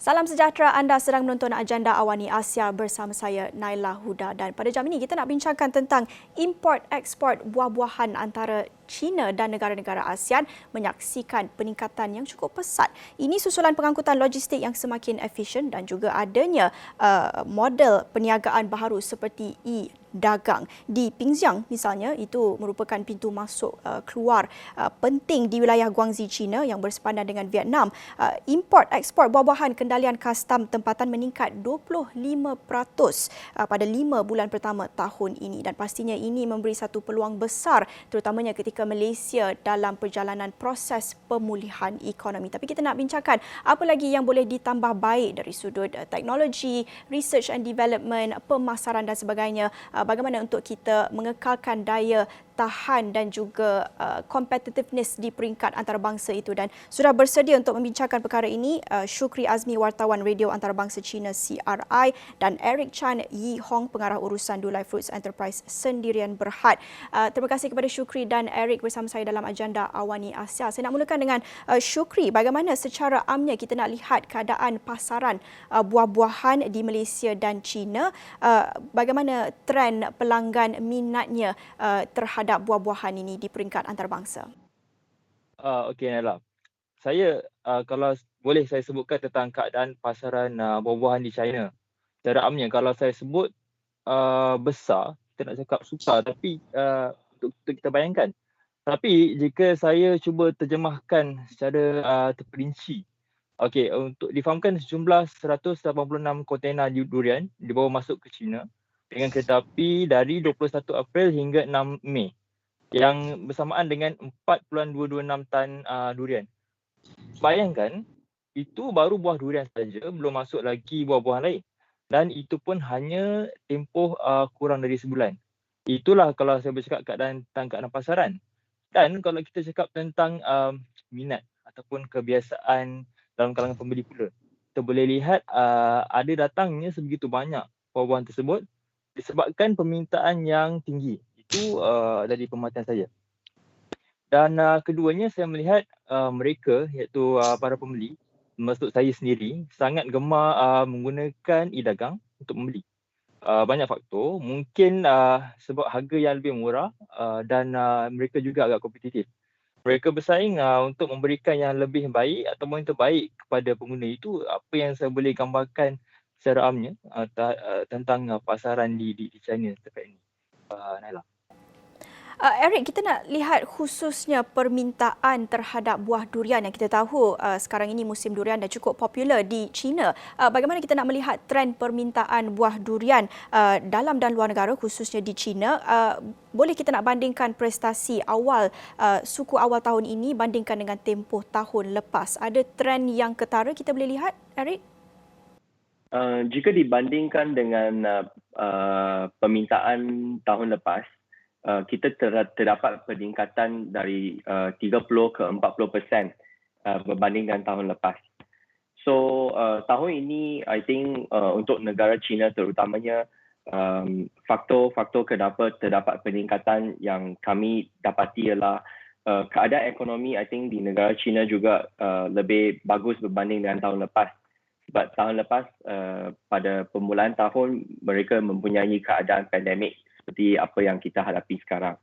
Salam sejahtera, anda sedang menonton Agenda Awani Asia bersama saya Naila Huda, dan pada jam ini kita nak bincangkan tentang import-eksport buah-buahan antara China dan negara-negara ASEAN menyaksikan peningkatan yang cukup pesat. Ini susulan pengangkutan logistik yang semakin efisien dan juga adanya model perniagaan baharu seperti dagang. Di Pingxiang misalnya, itu merupakan pintu masuk keluar penting di wilayah Guangxi, China yang bersepandang dengan Vietnam. Import ekspor buah-buahan kendalian kastam tempatan meningkat 25% pada 5 bulan pertama tahun ini, dan pastinya ini memberi satu peluang besar terutamanya ketika Malaysia dalam perjalanan proses pemulihan ekonomi. Tapi kita nak bincangkan apa lagi yang boleh ditambah baik dari sudut teknologi, research and development, pemasaran dan sebagainya. Bagaimana untuk kita mengekalkan daya tahan dan juga competitiveness di peringkat antarabangsa itu. Dan sudah bersedia untuk membincangkan perkara ini Syukri Azmi, wartawan radio antarabangsa China CRI, dan Eric Chan Yi Hong, pengarah urusan Dulai Fruits Enterprise Sendirian Berhad. Terima kasih kepada Syukri dan Eric bersama saya dalam Agenda Awani Asia. Saya nak mulakan dengan Syukri. Bagaimana secara amnya kita nak lihat keadaan pasaran buah-buahan di Malaysia dan China? Bagaimana trend pelanggan minatnya terhadap buah-buahan ini di peringkat antarabangsa? Okey Nela. Saya kalau boleh saya sebutkan tentang keadaan pasaran buah-buahan di China. Secara amnya kalau saya sebut besar, kita nak cakap sukar, tapi untuk kita bayangkan. Tapi jika saya cuba terjemahkan secara terperinci. Okey, untuk difahamkan sejumlah 186 kontena durian dibawa masuk ke China dengan kereta api dari 21 April hingga 6 Mei, yang bersamaan dengan 4.226 tan durian. Bayangkan, itu baru buah durian saja, belum masuk lagi buah-buahan lain. Dan itu pun hanya tempoh kurang dari sebulan. Itulah kalau saya bercakap tentang keadaan pasaran. Dan kalau kita cakap tentang minat ataupun kebiasaan dalam kalangan pembeli pula, kita boleh lihat ada datangnya sebegitu banyak buah-buahan tersebut disebabkan permintaan yang tinggi. Itu dari pengamatan saya. Dan keduanya saya melihat mereka, iaitu para pembeli, maksud saya sendiri, sangat gemar menggunakan e-dagang untuk membeli. Banyak faktor, mungkin sebab harga yang lebih murah dan mereka juga agak kompetitif. Mereka bersaing untuk memberikan yang lebih baik ataupun yang terbaik kepada pengguna. Itu apa yang saya boleh gambarkan secara amnya tentang pasaran di China terkait ini. Naila. Eric, kita nak lihat khususnya permintaan terhadap buah durian yang kita tahu sekarang ini musim durian dah cukup popular di China. Bagaimana kita nak melihat trend permintaan buah durian dalam dan luar negara, khususnya di China? Boleh kita nak bandingkan prestasi awal suku awal tahun ini bandingkan dengan tempoh tahun lepas. Ada trend yang ketara kita boleh lihat, Eric? Jika dibandingkan dengan permintaan tahun lepas, kita terdapat peningkatan dari 30 ke 40% berbanding dengan tahun lepas. So tahun ini, I think untuk negara China terutamanya, faktor-faktor kenapa terdapat peningkatan yang kami dapati ialah keadaan ekonomi, I think di negara China juga lebih bagus berbanding dengan tahun lepas. Sebab tahun lepas pada permulaan tahun mereka mempunyai keadaan pandemik seperti apa yang kita hadapi sekarang.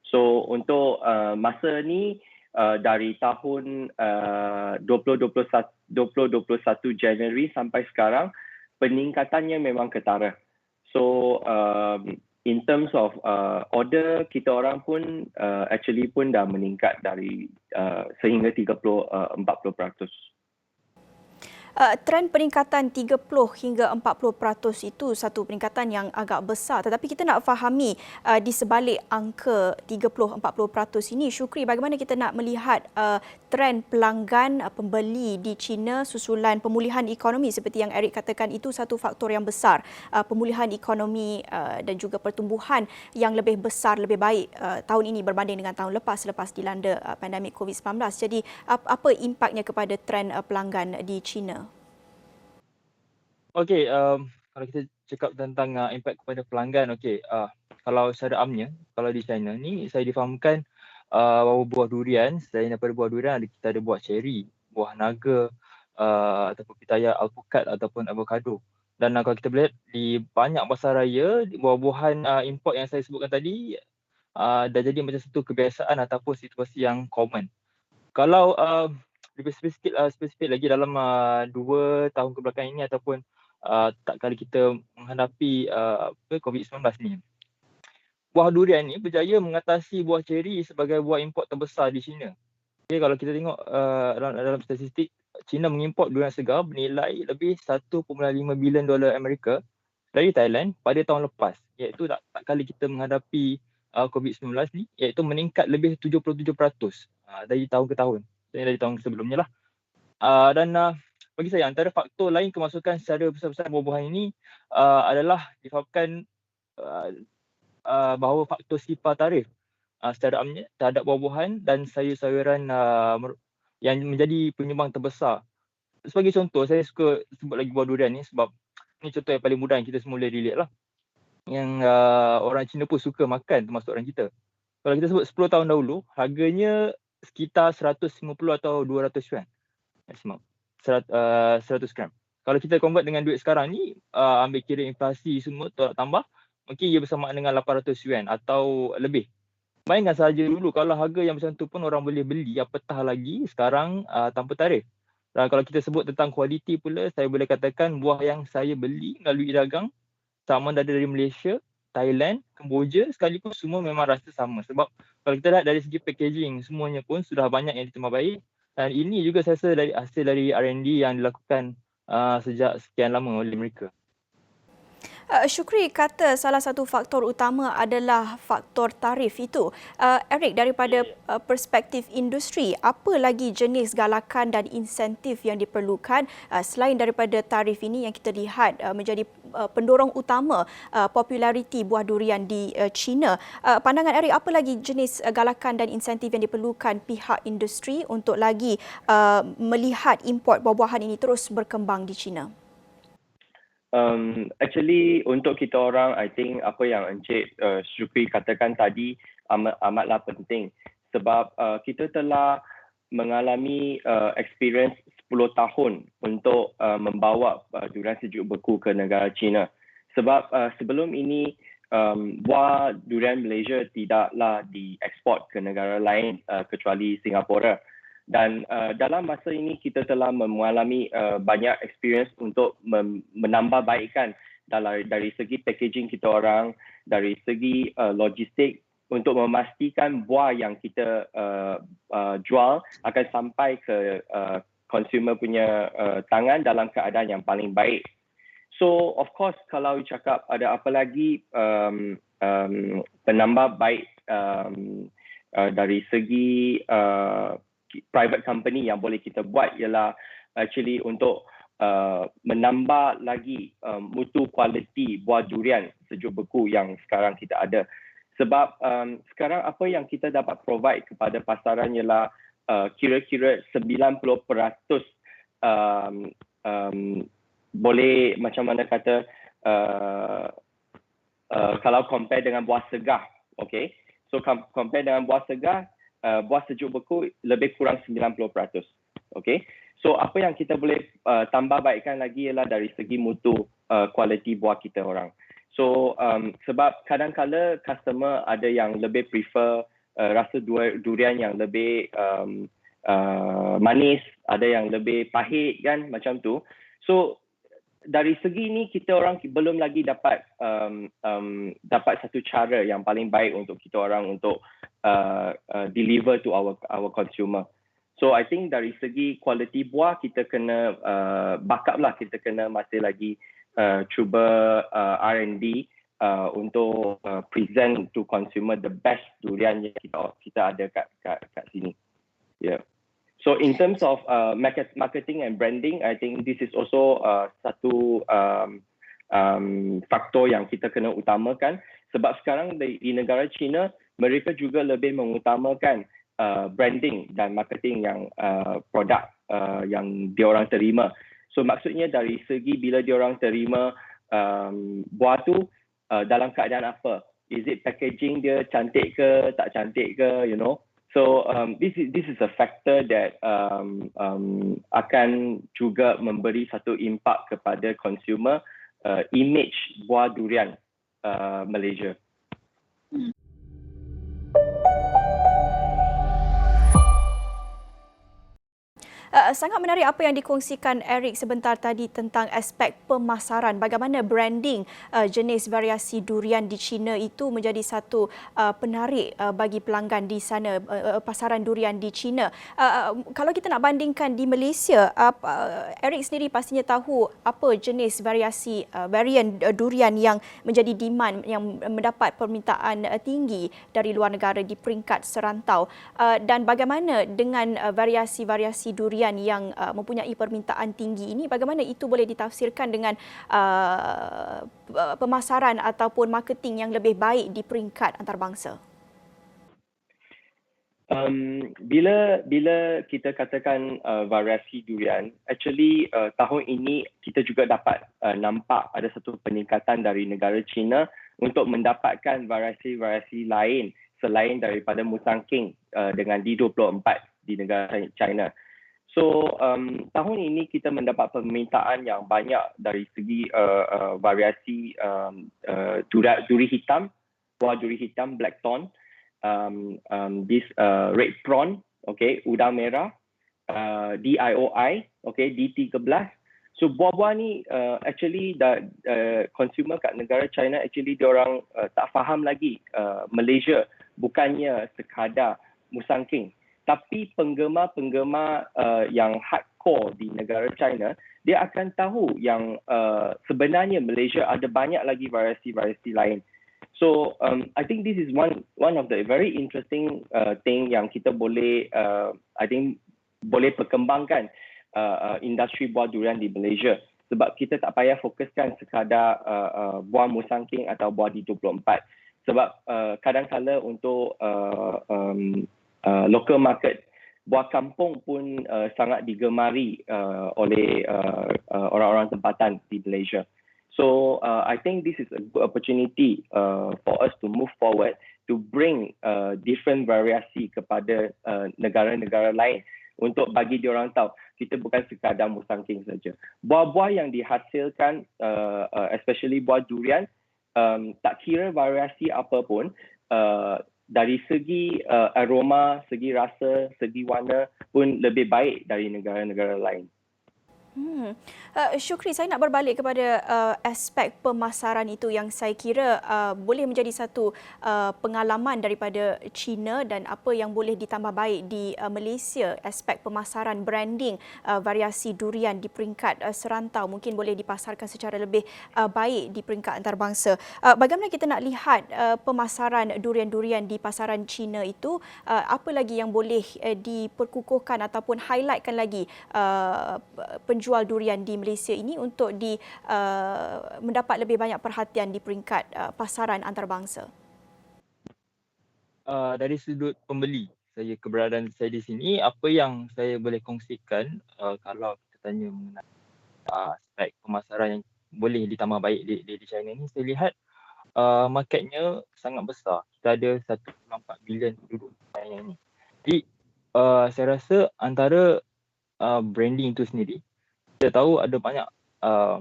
So untuk masa ni dari tahun 2021 Januari sampai sekarang, peningkatannya memang ketara. So in terms of order, kita orang pun actually pun dah meningkat dari sehingga 30-40%. Trend peningkatan 30 hingga 40% itu satu peningkatan yang agak besar. Tetapi kita nak fahami di sebalik angka 30-40% ini, Syukri, bagaimana kita nak melihat trend pelanggan pembeli di China susulan pemulihan ekonomi seperti yang Eric katakan, itu satu faktor yang besar. Pemulihan ekonomi dan juga pertumbuhan yang lebih besar, lebih baik tahun ini berbanding dengan tahun lepas dilanda pandemik COVID-19. Jadi apa impaknya kepada trend pelanggan di China? Okey, kalau kita cakap tentang impak kepada pelanggan, okey, kalau secara amnya, kalau di China ni saya difahamkan buah durian, selain daripada buah durian kita ada buah ceri, buah naga, ataupun pitaya, alpukat ataupun avocado. Dan kalau kita lihat di banyak pasar raya, buah-buahan import yang saya sebutkan tadi dah jadi macam satu kebiasaan ataupun situasi yang common. Kalau lebih spesifik lagi dalam 2 tahun kebelakang ini ataupun tak kali kita menghadapi COVID-19 ni. Buah durian ni berjaya mengatasi buah ceri sebagai buah import terbesar di China. Okay, kalau kita tengok dalam statistik, China mengimport durian segar bernilai lebih 1.5 bilion dolar Amerika dari Thailand pada tahun lepas, iaitu tak kali kita menghadapi COVID-19 ni, iaitu meningkat lebih 77% dari tahun ke tahun, dari tahun sebelumnya lah. Dan bagi saya antara faktor lain kemasukan secara besar-besaran buah-buahan ini adalah disebabkan bahawa faktor sifar tarif secara amnya terhadap buah-buahan dan sayur-sayuran yang menjadi penyumbang terbesar. Sebagai contoh, saya suka sebut lagi buah durian ni sebab ni contoh yang paling mudah yang kita semua boleh relate lah. Yang orang Cina pun suka makan, termasuk orang kita. Kalau kita sebut 10 tahun dahulu, harganya sekitar 150 atau 200 yuan maksimum. 100 gram. Kalau kita convert dengan duit sekarang ni, ambil kira inflasi semua tolak tambah, mungkin ia bersamaan dengan 800 yuan atau lebih. Bayangkan saja dulu kalau harga yang macam tu pun orang boleh beli, apatah lagi sekarang tanpa tarif. Dan kalau kita sebut tentang kualiti pula, saya boleh katakan buah yang saya beli melalui dagang sama ada dari Malaysia, Thailand, Kemboja sekalipun semua memang rasa sama. Sebab kalau kita lihat dari segi packaging, semuanya pun sudah banyak yang ditambah baik. Dan ini juga saya rasa dari hasil dari R&D yang dilakukan sejak sekian lama oleh mereka. Syukri kata salah satu faktor utama adalah faktor tarif itu. Eric, daripada perspektif industri, apa lagi jenis galakan dan insentif yang diperlukan selain daripada tarif ini yang kita lihat menjadi pendorong utama populariti buah durian di China. Pandangan Eric, apa lagi jenis galakan dan insentif yang diperlukan pihak industri untuk lagi melihat import buah-buahan ini terus berkembang di China? Actually untuk kita orang, I think apa yang Encik Syukri katakan tadi amatlah penting sebab kita telah mengalami experience 10 tahun untuk membawa durian sejuk beku ke negara China. Sebab sebelum ini buah durian Malaysia tidaklah dieksport ke negara lain kecuali Singapura. Dan dalam masa ini kita telah mengalami banyak experience untuk menambah baikkan dari segi packaging kita orang, dari segi logistik untuk memastikan buah yang kita jual akan sampai ke consumer punya tangan dalam keadaan yang paling baik. So of course kalau cakap ada apa lagi penambah baik dari segi private company yang boleh kita buat ialah actually untuk menambah lagi mutu kualiti buah durian sejuk beku yang sekarang kita ada. Sebab sekarang apa yang kita dapat provide kepada pasaran ialah kira-kira 90% boleh macam mana kata kalau compare dengan buah segar, okay? So compare dengan buah segar, buah sejuk beku lebih kurang 90%. Okay. So apa yang kita boleh tambah baikkan lagi ialah dari segi mutu kualiti buah kita orang. So sebab kadang-kala customer ada yang lebih prefer rasa durian yang lebih manis, ada yang lebih pahit kan macam tu. So dari segi ni kita orang belum lagi dapat satu cara yang paling baik untuk kita orang untuk deliver to our consumer. So I think dari segi kualiti buah kita kena backup lah, kita kena masih lagi cuba R&D untuk present to consumer the best durian yang kita ada kat sini. Yeah. So in terms of marketing and branding, I think this is also satu faktor yang kita kena utamakan sebab sekarang di negara China mereka juga lebih mengutamakan branding dan marketing yang produk yang diorang terima. So maksudnya dari segi bila diorang terima buah tu dalam keadaan apa? Is it packaging dia cantik ke, tak cantik ke, you know? So this is a factor that akan juga memberi satu impak kepada consumer image buah durian Malaysia. Sangat menarik apa yang dikongsikan Eric sebentar tadi tentang aspek pemasaran. Bagaimana branding jenis variasi durian di China itu menjadi satu penarik bagi pelanggan di sana, pasaran durian di China. Kalau kita nak bandingkan di Malaysia, Eric sendiri pastinya tahu apa jenis varian durian yang menjadi demand, yang mendapat permintaan tinggi dari luar negara di peringkat serantau. Dan bagaimana dengan variasi-variasi durian yang mempunyai permintaan tinggi ini, bagaimana itu boleh ditafsirkan dengan pemasaran ataupun marketing yang lebih baik di peringkat antarabangsa? Bila kita katakan variasi durian, actually tahun ini kita juga dapat nampak ada satu peningkatan dari negara China untuk mendapatkan variasi-variasi lain selain daripada Musang King dengan D24 di negara China. So tahun ini kita mendapat permintaan yang banyak dari segi variasi duri hitam, buah duri hitam, blackthorn, this red prawn, okay, udang merah, DIOI, okay, D13. So buah-buah ni actually consumer kat negara China actually diorang tak faham lagi Malaysia bukannya sekadar Musang King. Tapi penggemar-penggemar yang hardcore di negara China, dia akan tahu yang sebenarnya Malaysia ada banyak lagi variasi-variasi lain. So I think this is one of the very interesting thing yang kita boleh I think boleh perkembangkan industri buah durian di Malaysia. Sebab kita tak payah fokuskan sekadar buah Musang King atau buah D24. Sebab kadang-kala untuk local market, buah kampung pun sangat digemari oleh orang-orang tempatan di Malaysia. So I think this is a good opportunity for us to move forward to bring different variasi kepada negara-negara lain untuk bagi diorang tahu kita bukan sekadar Musang King saja. Buah-buah yang dihasilkan, especially buah durian, tak kira variasi apa pun, dari segi aroma, segi rasa, segi warna pun lebih baik dari negara-negara lain. Syukri, saya nak berbalik kepada aspek pemasaran itu yang saya kira boleh menjadi satu pengalaman daripada China dan apa yang boleh ditambah baik di Malaysia, aspek pemasaran, branding variasi durian di peringkat serantau mungkin boleh dipasarkan secara lebih baik di peringkat antarabangsa. Bagaimana kita nak lihat pemasaran durian-durian di pasaran China itu, apa lagi yang boleh diperkukuhkan ataupun highlightkan lagi penjual durian di Malaysia ini untuk mendapat lebih banyak perhatian di peringkat pasaran antarabangsa? Dari sudut pembeli, keberadaan saya di sini, apa yang saya boleh kongsikan kalau kita tanya mengenai aspek pemasaran yang boleh ditambah baik di China ni, saya lihat marketnya sangat besar. Kita ada 1.4 bilion penduduk China ni. Jadi saya rasa antara branding itu sendiri, kita tahu ada banyak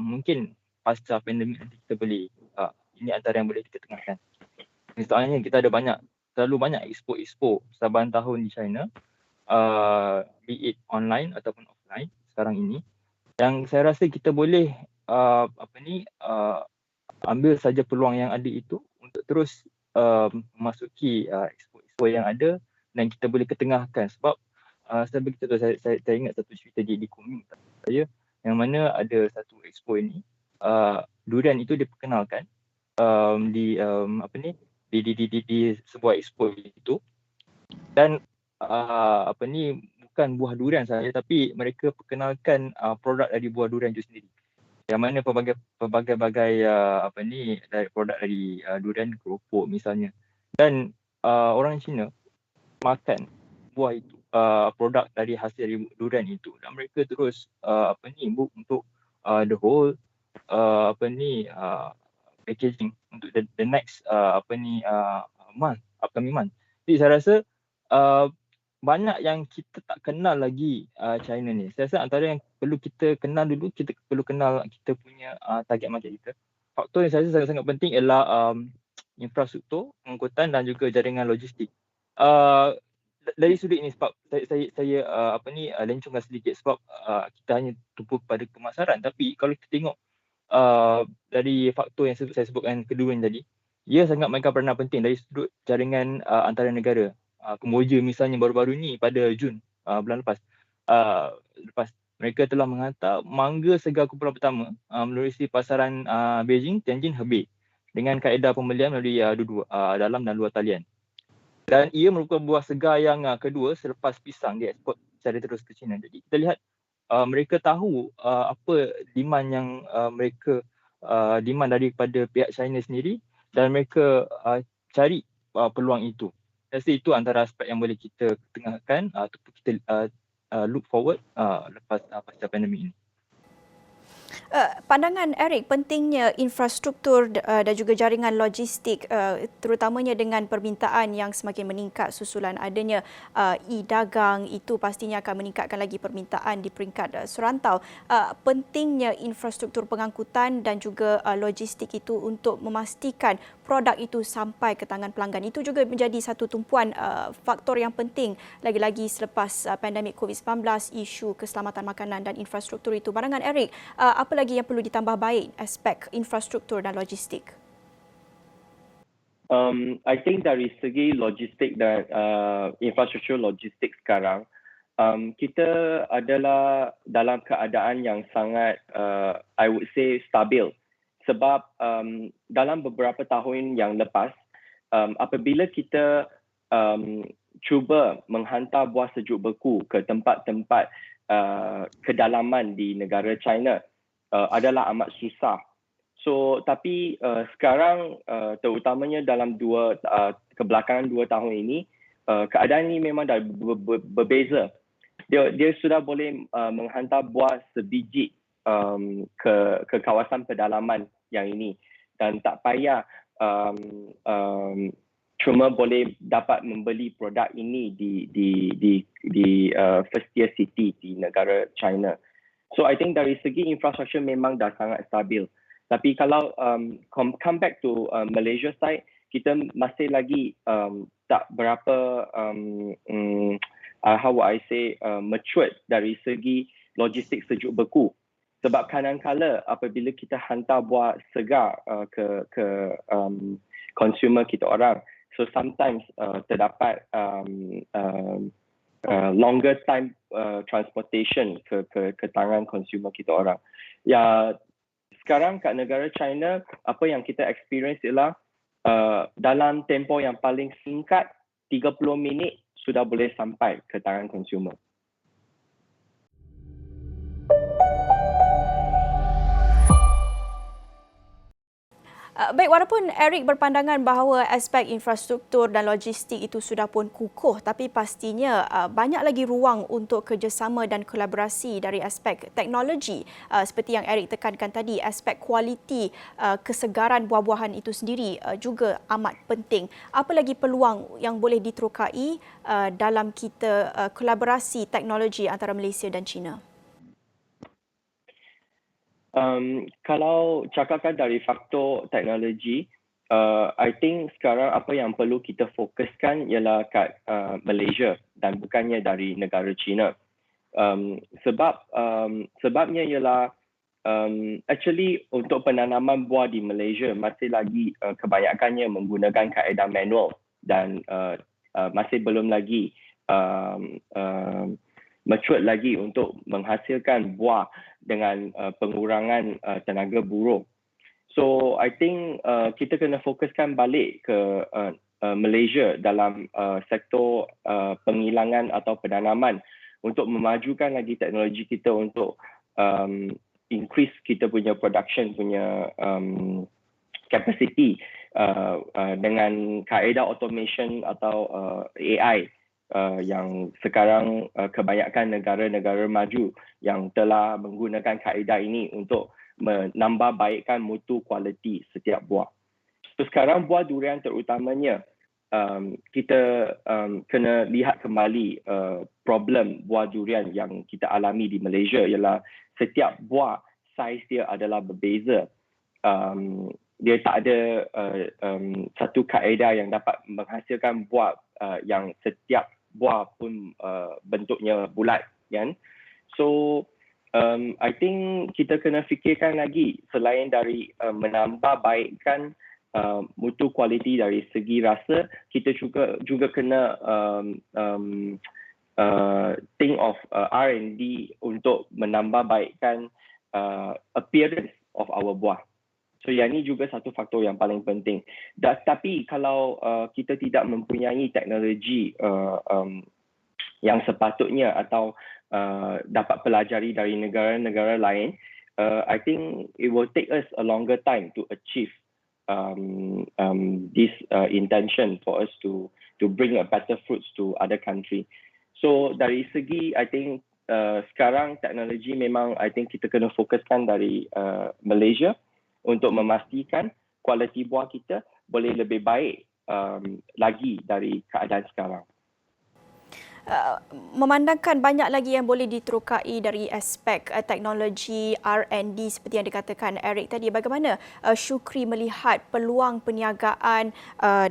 mungkin pasca pandemik nanti kita boleh ini antara yang boleh kita tengahkan. Misalnya kita ada terlalu banyak expo saban tahun di China, be it online ataupun offline sekarang ini, yang saya rasa kita boleh ambil saja peluang yang ada itu untuk terus memasuki expo yang ada dan kita boleh ketengahkan. Sebab saya begitu saya ingat satu cerita di Kuming saya, yang mana ada satu expo ini, durian itu diperkenalkan di sebuah expo itu, dan bukan buah durian saja tapi mereka perkenalkan produk dari buah durian itu sendiri, yang mana pelbagai dari produk dari durian, keropok misalnya, dan orang Cina makan buah itu, produk dari hasil durian itu, dan mereka terus book untuk the whole packaging untuk the next month, upcoming month. Jadi saya rasa banyak yang kita tak kenal lagi China ni. Saya rasa antara yang perlu kita kenal dulu, kita perlu kenal kita punya target market kita. Faktor yang saya rasa sangat-sangat penting ialah infrastruktur, pengangkutan dan juga jaringan logistik. Uh, dari sudut ini sebab saya lencongkan sedikit sebab kita hanya tumpu pada pemasaran, tapi kalau kita tengok dari faktor yang saya sebutkan kedua ni tadi, ia sangat mainkan peranan penting dari sudut jaringan antara negara. Kemboja misalnya baru-baru ni pada Jun bulan lepas mereka telah menghantar mangga segar kumpulan pertama melalui pasaran Beijing, Tianjin, Hebei dengan kaedah pembelian melalui dalam dan luar talian. Dan ia merupakan buah segar yang kedua selepas pisang diekspor secara terus ke China. Jadi kita lihat mereka tahu apa demand yang mereka demand daripada pihak China sendiri dan mereka cari peluang itu. Saya rasa itu antara aspek yang boleh kita tengahkan ataupun kita look forward lepas pasca pandemik ini. Pandangan Eric, pentingnya infrastruktur dan juga jaringan logistik terutamanya dengan permintaan yang semakin meningkat susulan adanya e-dagang, itu pastinya akan meningkatkan lagi permintaan di peringkat serantau. Pentingnya infrastruktur pengangkutan dan juga logistik itu untuk memastikan produk itu sampai ke tangan pelanggan. Itu juga menjadi satu tumpuan faktor yang penting lagi-lagi selepas pandemik COVID-19, isu keselamatan makanan dan infrastruktur itu. Pandangan Eric, apa lagi yang perlu ditambah baik aspek infrastruktur dan logistik? I think dari segi logistik dan infrastruktur logistik sekarang, kita adalah dalam keadaan yang sangat, I would say, stabil. Sebab dalam beberapa tahun yang lepas, apabila kita cuba menghantar buah sejuk beku ke tempat-tempat kedalaman di negara China, adalah amat susah. So, tapi sekarang terutamanya dalam kebelakangan 2 tahun ini, keadaan ini memang dah berbeza. Dia sudah boleh menghantar buah sebiji ke kawasan pedalaman yang ini dan tak payah cuma boleh dapat membeli produk ini di first tier city di negara China. So I think dari segi infrastruktur memang dah sangat stabil. Tapi kalau come back to Malaysia side, kita masih lagi tak berapa how would I say matured dari segi logistik sejuk beku. Sebab kadang-kala apabila kita hantar buah segar ke consumer kita orang, so sometimes terdapat longer time transportation ke tangan consumer kita orang. Ya, sekarang kat negara China, apa yang kita experience ialah dalam tempoh yang paling singkat, 30 minit sudah boleh sampai ke tangan consumer. Baik, walaupun Eric berpandangan bahawa aspek infrastruktur dan logistik itu sudah pun kukuh, tapi pastinya banyak lagi ruang untuk kerjasama dan kolaborasi dari aspek teknologi. Seperti yang Eric tekankan tadi, aspek kualiti kesegaran buah-buahan itu sendiri juga amat penting. Apa lagi peluang yang boleh diterokai dalam kita kolaborasi teknologi antara Malaysia dan China? Kalau cakapkan dari faktor teknologi, I think sekarang apa yang perlu kita fokuskan ialah kat Malaysia dan bukannya dari negara China. Sebabnya ialah actually untuk penanaman buah di Malaysia masih lagi kebanyakannya menggunakan kaedah manual dan masih belum lagi mature lagi untuk menghasilkan buah dengan pengurangan tenaga buruh. So I think kita kena fokuskan balik ke Malaysia dalam sektor pengilangan atau penanaman untuk memajukan lagi teknologi kita untuk increase kita punya production punya capacity dengan kaedah automation atau AI. Yang sekarang kebanyakan negara-negara maju yang telah menggunakan kaedah ini untuk menambah baikkan mutu kualiti setiap buah. So, sekarang buah durian terutamanya kita kena lihat kembali problem buah durian yang kita alami di Malaysia ialah setiap buah saiz dia adalah berbeza. Dia tak ada satu kaedah yang dapat menghasilkan buah yang setiap buah pun bentuknya bulat, kan? So I think kita kena fikirkan lagi selain dari menambah baikkan mutu kualiti dari segi rasa, kita juga kena think of R&D untuk menambah baikkan appearance of our buah. So yang ini juga satu faktor yang paling penting. Tapi kalau kita tidak mempunyai teknologi yang sepatutnya atau dapat pelajari dari negara-negara lain, I think it will take us a longer time to achieve this intention for us to bring a better fruits to other country. So dari segi, I think sekarang teknologi memang I think kita kena fokuskan dari Malaysia untuk memastikan kualiti buah kita boleh lebih baik lagi dari keadaan sekarang. Memandangkan banyak lagi yang boleh diterokai dari aspek teknologi R&D seperti yang dikatakan Eric tadi, bagaimana Syukri melihat peluang perniagaan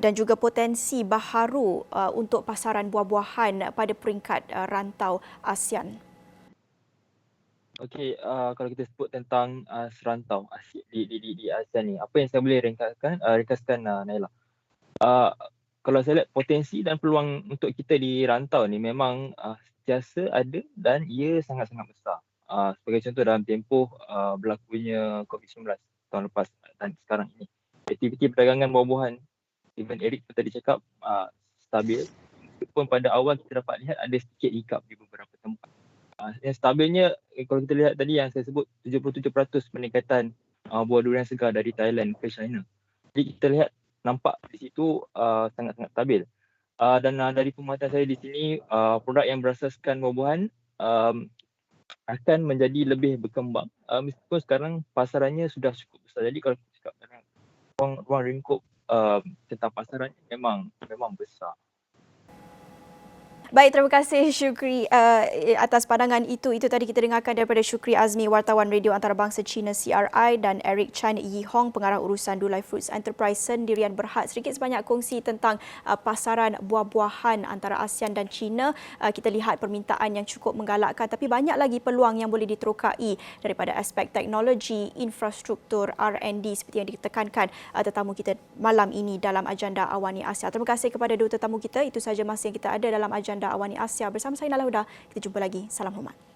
dan juga potensi baharu untuk pasaran buah-buahan pada peringkat rantau ASEAN? Okey, kalau kita sebut tentang serantau di ASEAN ni, apa yang saya boleh ringkaskan Naila. Kalau saya lihat potensi dan peluang untuk kita di rantau ni memang sentiasa ada dan ia sangat-sangat besar. Sebagai contoh dalam tempoh berlakunya COVID-19 tahun lepas dan sekarang ini, aktiviti perdagangan buah-buahan, even Eric pun tadi cakap stabil. Meskipun pada awal kita dapat lihat ada sedikit hiccup di beberapa tempat. Yang stabilnya, kalau kita lihat tadi yang saya sebut 77% peningkatan buah durian segar dari Thailand ke China. Jadi kita lihat nampak di situ sangat-sangat stabil. Dan dari pengamatan saya di sini, produk yang berasaskan buah-buahan akan menjadi lebih berkembang meskipun sekarang pasarannya sudah cukup besar. Jadi kalau kita cakap ruang lingkup tentang pasarannya memang besar. Baik, terima kasih Syukri atas pandangan itu. Itu tadi kita dengarkan daripada Syukri Azmi, wartawan radio antarabangsa China CRI, dan Eric Chan Yi Hong, pengarah urusan Dulai Fruits Enterprise Sendirian Berhad. Sedikit sebanyak kongsi tentang pasaran buah-buahan antara ASEAN dan China. Kita lihat permintaan yang cukup menggalakkan, tapi banyak lagi peluang yang boleh diterokai daripada aspek teknologi, infrastruktur, R&D seperti yang ditekankan tetamu kita malam ini dalam agenda Awani Asia. Terima kasih kepada dua tetamu kita. Itu sahaja masa yang kita ada dalam agenda Awani Asia bersama saya Naila Huda. Kita jumpa lagi. Salam hormat.